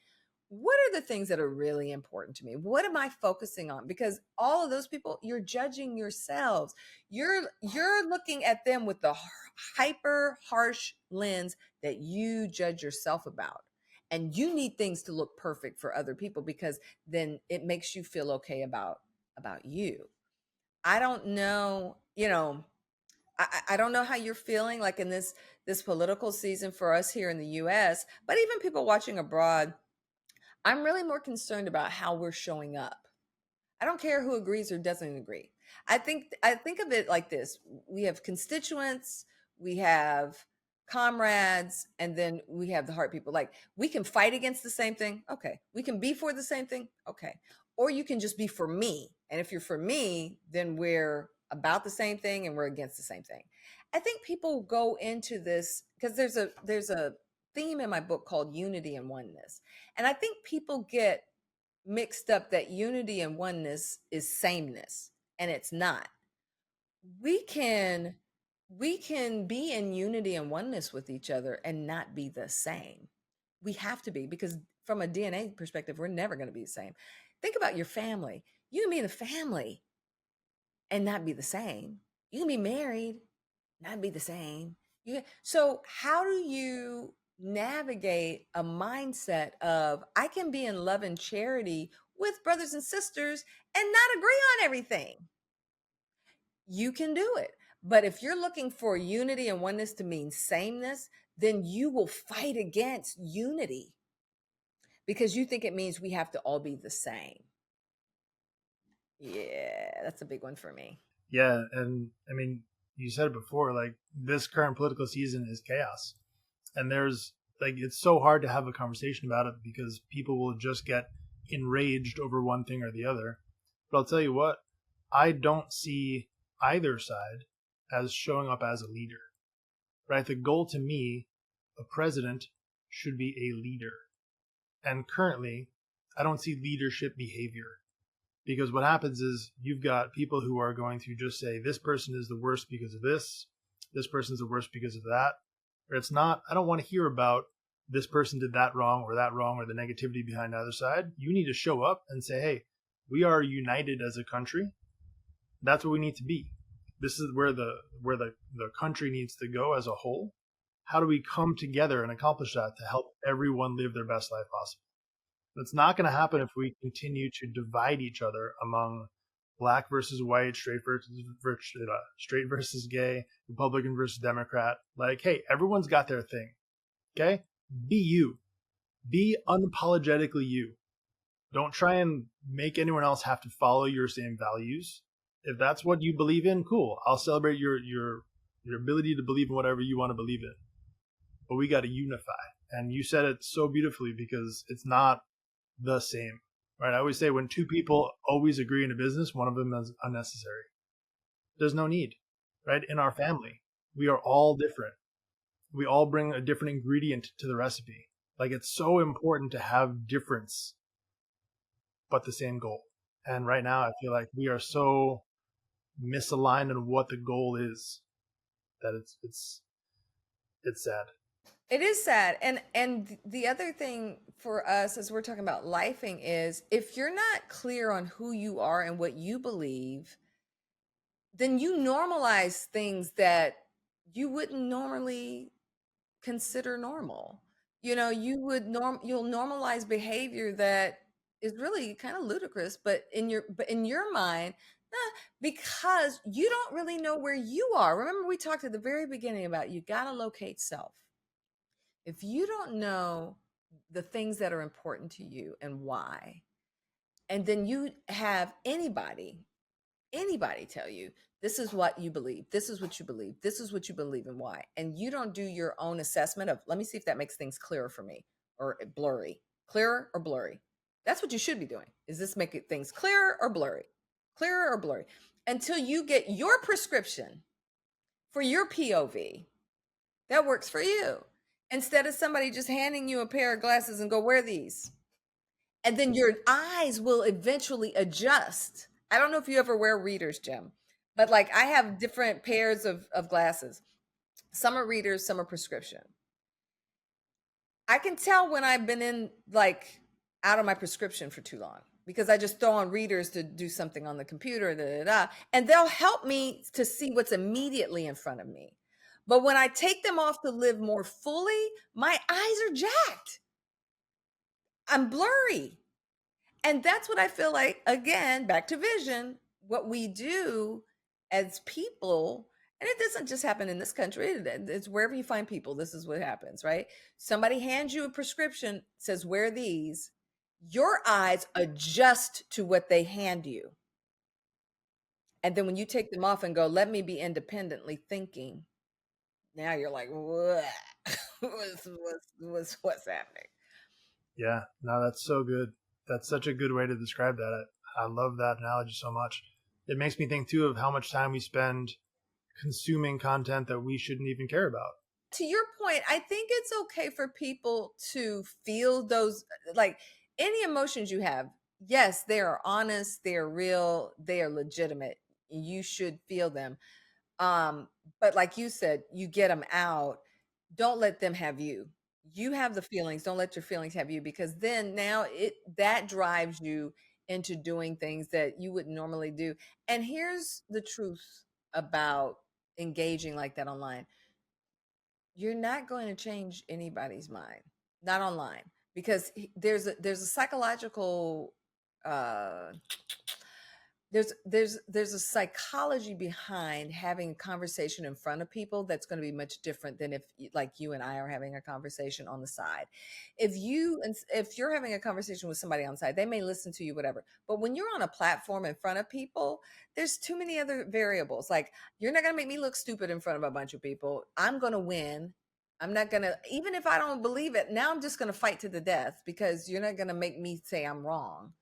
what are the things that are really important to me? What am I focusing on? Because all of those people, you're judging yourselves. You're looking at them with the hyper harsh lens that you judge yourself about. And you need things to look perfect for other people because then it makes you feel okay about you. I don't know, I don't know how you're feeling like in this political season for us here in the US, but even people watching abroad, I'm really more concerned about how we're showing up. I don't care who agrees or doesn't agree. I think of it like this. We have constituents, we have comrades, and then we have the heart people. Like, we can fight against the same thing. Okay. We can be for the same thing. Okay. Or you can just be for me. And if you're for me, then we're about the same thing and we're against the same thing. I think people go into this because there's a theme in my book called Unity and Oneness. And I think people get mixed up that unity and oneness is sameness, and it's not. We can we can be in unity and oneness with each other and not be the same. We have to be, because from a DNA perspective, we're never going to be the same. Think about your family. You can be in a family and not be the same. You can be married, not be the same. So how do you navigate a mindset of, I can be in love and charity with brothers and sisters and not agree on everything? You can do it. But if you're looking for unity and oneness to mean sameness, then you will fight against unity because you think it means we have to all be the same. Yeah, that's a big one for me. Yeah, and I mean, you said it before, like this current political season is chaos. And there's like it's so hard to have a conversation about it because people will just get enraged over one thing or the other. But I'll tell you what, I don't see either side as showing up as a leader. Right? The goal to me, a president should be a leader. And currently, I don't see leadership behavior. Because what happens is you've got people who are going to just say, this person is the worst because of this person is the worst because of that. Or it's not, I don't want to hear about this person did that wrong, or the negativity behind either side. You need to show up and say, hey, we are united as a country. That's what we need to be. This is where the country needs to go as a whole. How do we come together and accomplish that to help everyone live their best life possible? It's not going to happen if we continue to divide each other among black versus white, straight versus gay, Republican versus Democrat. Like, hey, everyone's got their thing. Okay? Be you. Be unapologetically you. Don't try and make anyone else have to follow your same values. If that's what you believe in, cool. I'll celebrate your ability to believe in whatever you want to believe in. But we got to unify. And you said it so beautifully, because it's not the same, right? I always say when two people always agree in a business, one of them is unnecessary. There's no need, right? In our family, we are all different. We all bring a different ingredient to the recipe. Like, it's so important to have difference, but the same goal. And right now, I feel like we are so misaligned in what the goal is that it's sad. It is sad. And the other thing for us as we're talking about lifing is, if you're not clear on who you are and what you believe, then you normalize things that you wouldn't normally consider normal. You'll normalize behavior that is really kind of ludicrous, but in your mind, because you don't really know where you are. Remember, we talked at the very beginning about you got to locate self. If you don't know the things that are important to you and why, and then you have anybody tell you this is what you believe, this is what you believe, this is what you believe, and why, and you don't do your own assessment of, let me see if that makes things clearer for me, or blurry, clearer or blurry. That's what you should be doing. Is this making things clearer or blurry, clearer or blurry, until you get your prescription for your POV that works for you, instead of somebody just handing you a pair of glasses and go, wear these, and then your eyes will eventually adjust. I don't know if you ever wear readers, Jim, but like I have different pairs of glasses. Some are readers, some are prescription. I can tell when I've been in like out of my prescription for too long, because I just throw on readers to do something on the computer, and they'll help me to see what's immediately in front of me. But when I take them off to live more fully, my eyes are jacked. I'm blurry. And that's what I feel like, again, back to vision, what we do as people, and it doesn't just happen in this country, it's wherever you find people, this is what happens, right? Somebody hands you a prescription, says, wear these, your eyes adjust to what they hand you. And then when you take them off and go, let me be independently thinking, now you're like, what? What's happening? Yeah, no, that's so good. That's such a good way to describe that. I love that analogy so much. It makes me think too of how much time we spend consuming content that we shouldn't even care about. To your point, I think it's okay for people to feel those, like any emotions you have. Yes, they are honest, they are real, they are legitimate. You should feel them. But like you said, you get them out. Don't let them have you. You have the feelings. Don't let your feelings have you, because then now it that drives you into doing things that you wouldn't normally do. And here's the truth about engaging like that online. You're not going to change anybody's mind, not online, because there's a psychological uh there's a psychology behind having a conversation in front of people that's going to be much different than if like you and I are having a conversation on the side. If you're having a conversation with somebody on the side, they may listen to you, whatever, but when you're on a platform in front of people, there's too many other variables. Like, you're not going to make me look stupid in front of a bunch of people. I'm going to win. I'm not going to, even if I don't believe it, now I'm just going to fight to the death, because you're not going to make me say I'm wrong,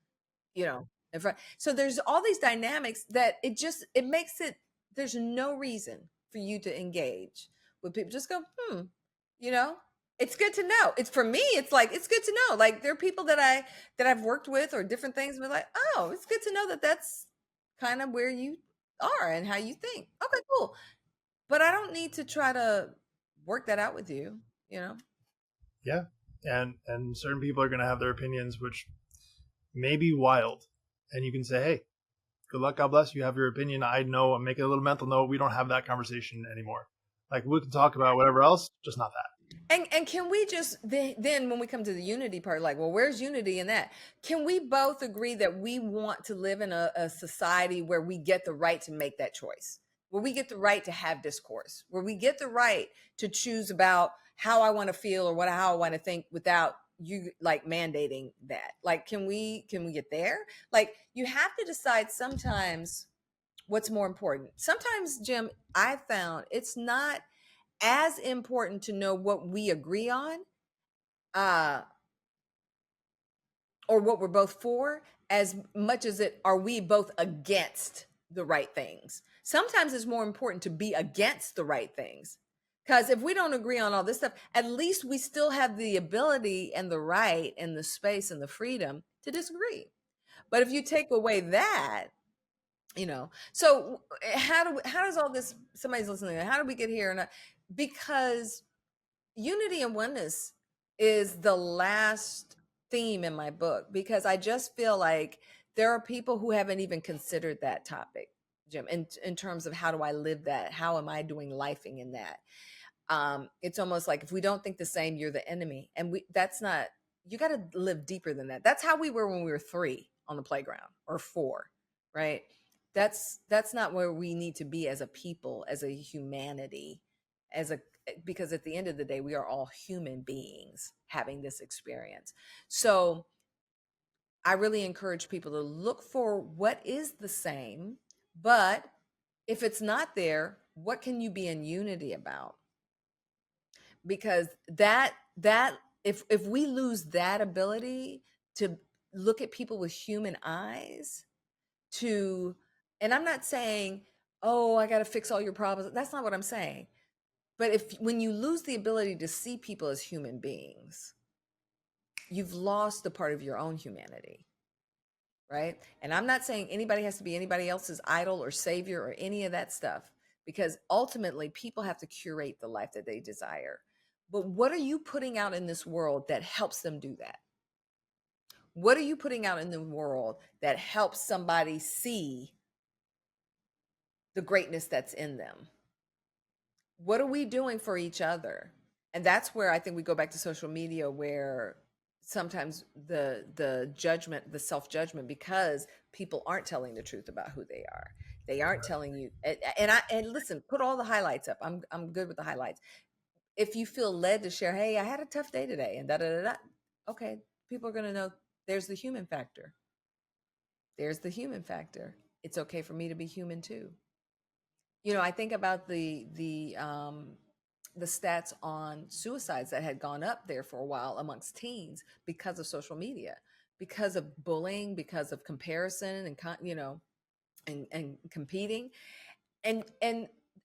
in front. So there's all these dynamics that it makes it, there's no reason for you to engage with people. Just go, you know, it's good to know. It's, for me, it's like, it's good to know. Like, there are people that I've worked with, or different things, and be like, oh, it's good to know that that's kind of where you are and how you think. Okay, cool. But I don't need to try to work that out with you. Yeah, and certain people are going to have their opinions, which may be wild, and you can say, hey, good luck, God bless you, have your opinion. I know, I'm making a little mental note, we don't have that conversation anymore. Like, we can talk about whatever else, just not that. And can we just then when we come to the unity part, like, well, where's unity in that? Can we both agree that we want to live in a society where we get the right to make that choice, where we get the right to have discourse, where we get the right to choose about how I want to feel, or how I want to think, without you like mandating that? Like, can we get there? Like, you have to decide sometimes what's more important. Sometimes, Jim, I found it's not as important to know what we agree on, uh or what we're both for, as much as it are we both against the right things. Sometimes it's more important to be against the right things, because if we don't agree on all this stuff, at least we still have the ability and the right and the space and the freedom to disagree. But if you take away that, so how does all this, somebody's listening, how do we get here? And because unity and oneness is the last theme in my book, because I just feel like there are people who haven't even considered that topic, Jim, in terms of how do I live that? How am I doing lifing in that? It's almost like if we don't think the same, you're the enemy. And that's not, you got to live deeper than that. That's how we were when we were 3 on the playground, or 4, right? That's not where we need to be as a people, as a humanity, as a, because at the end of the day, we are all human beings having this experience. So I really encourage people to look for what is the same, but if it's not there, what can you be in unity about? Because that if we lose that ability to look at people with human eyes, to, and I'm not saying, oh, I got to fix all your problems. That's not what I'm saying. But if, when you lose the ability to see people as human beings, you've lost the part of your own humanity, right? And I'm not saying anybody has to be anybody else's idol or savior or any of that stuff, because ultimately people have to curate the life that they desire. But what are you putting out in this world that helps them do that? What are you putting out in the world that helps somebody see the greatness that's in them? What are we doing for each other? And that's where I think we go back to social media, where sometimes the judgment, the self-judgment, because people aren't telling the truth about who they are. They aren't telling you, and listen, put all the highlights up. I'm good with the highlights. If you feel led to share, hey, I had a tough day today, and da da da da, okay, people are going to know there's the human factor. There's the human factor. It's okay for me to be human too. I think about the stats on suicides that had gone up there for a while amongst teens because of social media, because of bullying, because of comparison, and and competing. And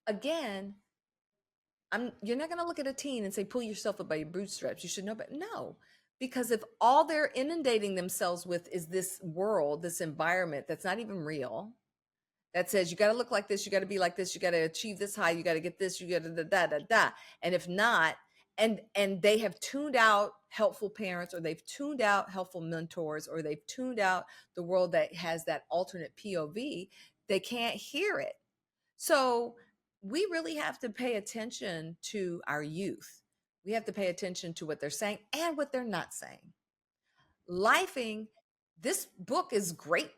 again, you're not going to look at a teen and say, pull yourself up by your bootstraps, you should know. But no, because if all they're inundating themselves with is this world, this environment that's not even real, that says you got to look like this, you got to be like this, you got to achieve this high, you got to get this, you got to da da da da. And if not, and they have tuned out helpful parents, or they've tuned out helpful mentors, or they've tuned out the world that has that alternate POV, they can't hear it. So we really have to pay attention to our youth. We have to pay attention to what they're saying and what they're not saying. Lifing, this book is great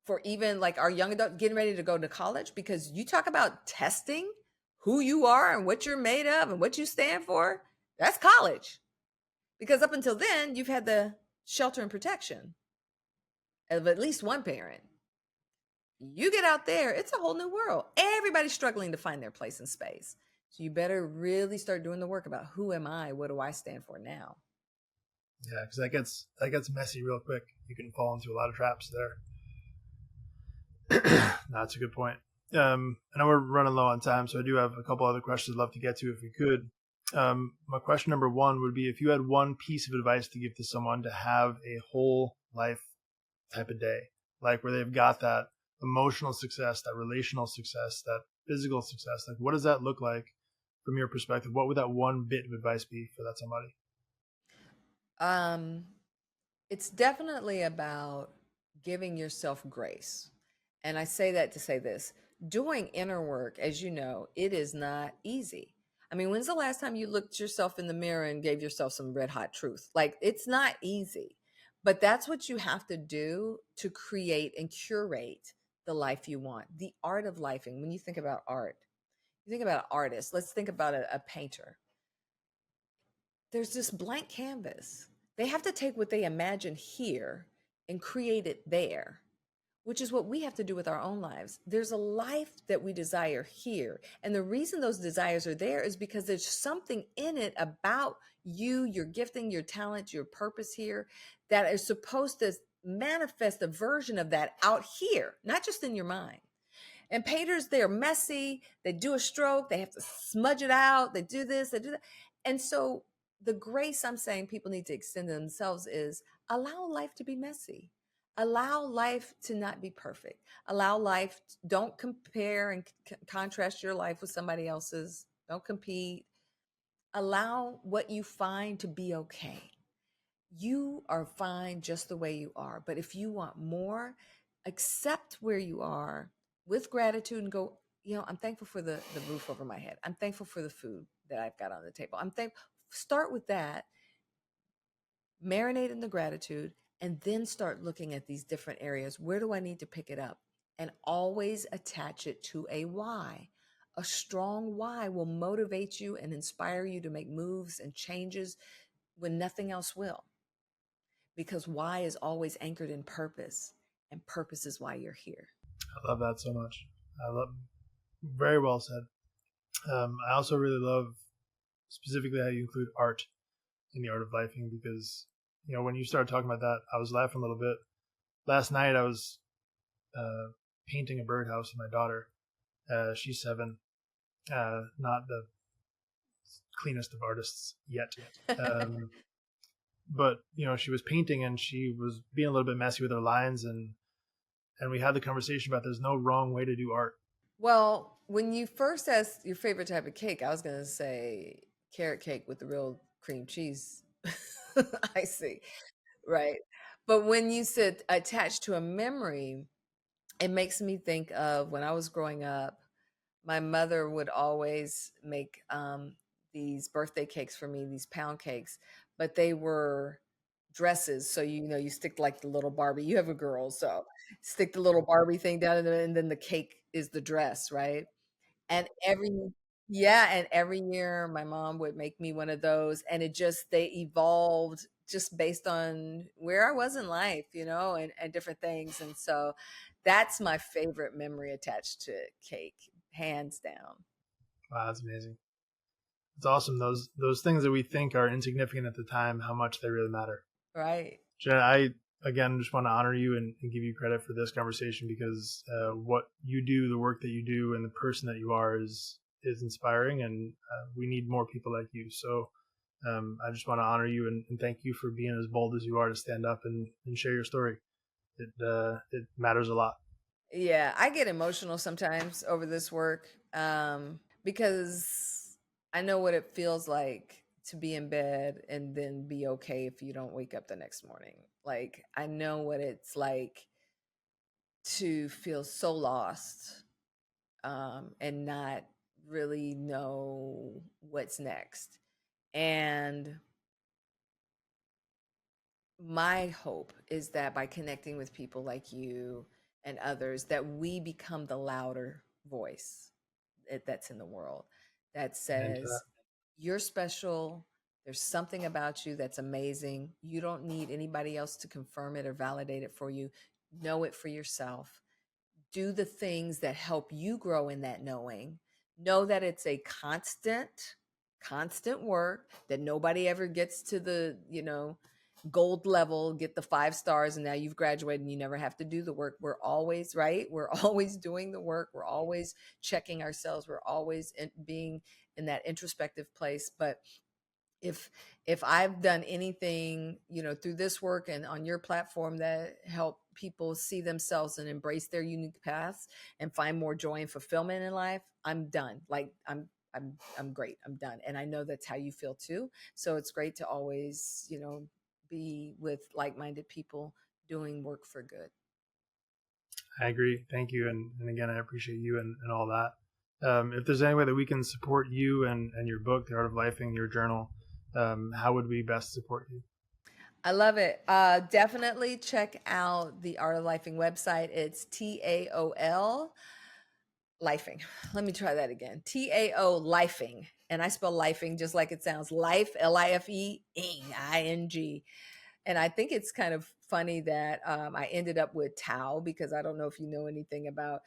for even like our young adult getting ready to go to college, because you talk about testing who you are and what you're made of and what you stand for. That's college, because up until then you've had the shelter and protection of at least one parent. You get out there, it's a whole new world. Everybody's struggling to find their place in space. So you better really start doing the work about, who am I, what do I stand for now? Yeah, because that gets messy real quick. You can fall into a lot of traps there. That's a good point. I know we're running low on time, so I do have a couple other questions I'd love to get to if we could. My question number 1 would be, if you had one piece of advice to give to someone to have a whole life type of day, like where they've got that emotional success, that relational success, that physical success, like what does that look like from your perspective? What would that one bit of advice be for that somebody? It's definitely about giving yourself grace. And I say that to say this: doing inner work, as you know, it is not easy. I mean, when's the last time you looked yourself in the mirror and gave yourself some red hot truth? Like, it's not easy, but that's what you have to do to create and curate the life you want. The art of life. And when you think about art, you think about an artist. Let's think about a painter. There's this blank canvas. They have to take what they imagine here and create it there, which is what we have to do with our own lives. There's a life that we desire here. And the reason those desires are there is because there's something in it about you, your gifting, your talent, your purpose here, that is supposed to manifest a version of that out here, not just in your mind. And painters, they're messy. They do a stroke, they have to smudge it out. They do this, they do that. And so the grace I'm saying people need to extend to themselves is, allow life to be messy. Allow life to not be perfect. Allow life, don't compare and contrast your life with somebody else's. Don't compete. Allow what you find to be okay. You are fine just the way you are. But if you want more, accept where you are with gratitude and go, I'm thankful for the roof over my head. I'm thankful for the food that I've got on the table. I'm thankful. Start with that, marinate in the gratitude, and then start looking at these different areas. Where do I need to pick it up? And always attach it to a why. A strong why will motivate you and inspire you to make moves and changes when nothing else will. Because why is always anchored in purpose, and purpose is why you're here. I love that so much. I love very well said. I also really love specifically how you include art in the art of lifing because when you started talking about that, I was laughing a little bit. Last night I was painting a birdhouse with my daughter. She's 7, not the cleanest of artists yet. But she was painting and she was being a little bit messy with her lines, and we had the conversation about there's no wrong way to do art. Well, when you first asked your favorite type of cake, I was going to say carrot cake with the real cream cheese. I see. Right. But when you said attached to a memory, it makes me think of when I was growing up, my mother would always make these birthday cakes for me, these pound cakes, but they were dresses. So, you stick like the little Barbie. You have a girl, so stick the little Barbie thing down in there, and then the cake is the dress, right? And every year my mom would make me one of those, and they evolved just based on where I was in life, and different things. And so that's my favorite memory attached to cake, hands down. Wow, that's amazing. It's awesome. Those things that we think are insignificant at the time, how much they really matter. Right. Jen, I again just want to honor you and give you credit for this conversation because what you do, the work that you do, and the person that you are is inspiring, and we need more people like you. So I just want to honor you and thank you for being as bold as you are to stand up and share your story. It matters a lot. Yeah, I get emotional sometimes over this work, because I know what it feels like to be in bed and then be okay if you don't wake up the next morning. Like, I know what it's like to feel so lost, and not really know what's next. And my hope is that by connecting with people like you and others, that we become the louder voice that's in the world that Amen to that. says, you're special. There's something about you that's amazing. You don't need anybody else to confirm it or validate it for you. Know it for yourself. Do the things that help you grow in that knowing. Know that it's a constant work, that nobody ever gets to the, gold level, get the 5 stars, and now you've graduated and you never have to do the work. We're always right. We're always doing the work. We're always checking ourselves. We're always being in that introspective place. But if I've done anything, through this work and on your platform that help people see themselves and embrace their unique paths and find more joy and fulfillment in life, I'm done. Like, I'm great. I'm done. And I know that's how you feel too. So it's great to always, be with like-minded people doing work for good. I agree. Thank you. And again, I appreciate you and all that. If there's any way that we can support you and your book, The Art of Lifing, your journal, how would we best support you? I love it. Definitely check out the Art of Lifing website. It's TAOL Lifing. Let me try that again. TAO Lifing. And I spell lifing just like it sounds. Life, LIFE, ING. And I think it's kind of funny that I ended up with Tao, because I don't know if you know anything about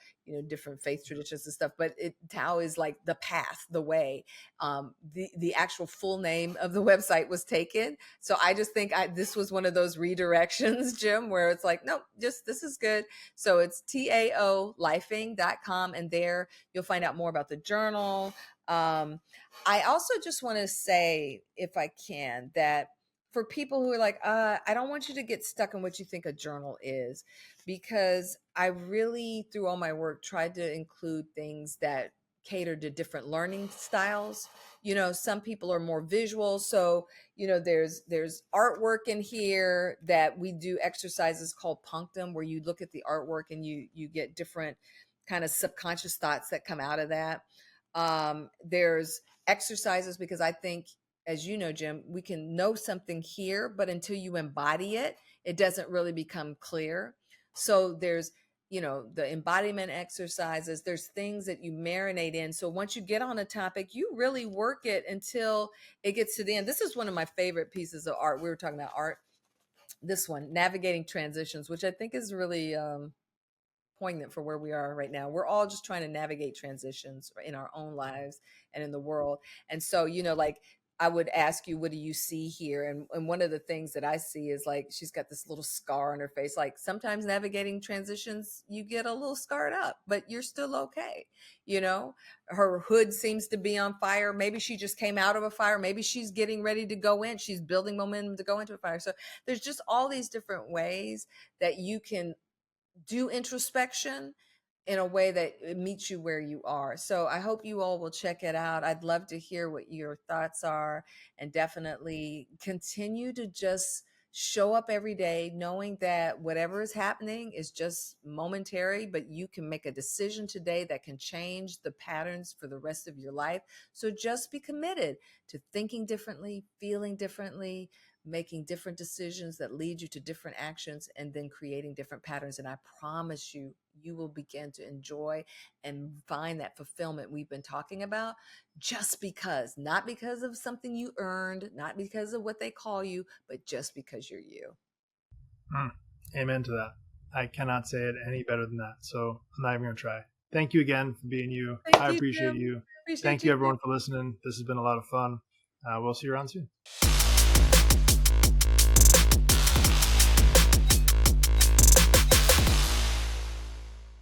different faith traditions and stuff, but Tao is like the path, the way. The actual full name of the website was taken, so I just think this was one of those redirections, Jim, where it's like, no, just this is good. So it's taolifing.com, and there you'll find out more about the journal. I also just want to say, if I can, that for people who are like, I don't want you to get stuck in what you think a journal is, because I really, through all my work, tried to include things that cater to different learning styles. Some people are more visual. So, there's artwork in here that we do exercises called punctum, where you look at the artwork and you get different kind of subconscious thoughts that come out of that. There's exercises, because I think, as you know, Jim, we can know something here, but until you embody it, it doesn't really become clear. So there's, the embodiment exercises, there's things that you marinate in. So once you get on a topic, you really work it until it gets to the end. This is one of my favorite pieces of art. We were talking about art. This one, navigating transitions, which I think is really poignant for where we are right now. We're all just trying to navigate transitions in our own lives and in the world. And so, like, I would ask you, what do you see here? And one of the things that I see is, like, she's got this little scar on her face. Like, sometimes navigating transitions, you get a little scarred up, but you're still okay. Her hood seems to be on fire. Maybe she just came out of a fire. Maybe she's getting ready to go in. She's building momentum to go into a fire. So there's just all these different ways that you can do introspection in a way that it meets you where you are. So I hope you all will check it out. I'd love to hear what your thoughts are, and definitely continue to just show up every day knowing that whatever is happening is just momentary, but you can make a decision today that can change the patterns for the rest of your life. So just be committed to thinking differently, feeling differently, making different decisions that lead you to different actions, and then creating different patterns. And I promise you, you will begin to enjoy and find that fulfillment we've been talking about, just because, not because of something you earned, not because of what they call you, but just because you're you. Amen to that. I cannot say it any better than that. So I'm not even going to try. Thank you again for being you. Thank I you, appreciate Jim. you. Appreciate Thank you, you. everyone, for listening. This has been a lot of fun. We'll see you around soon.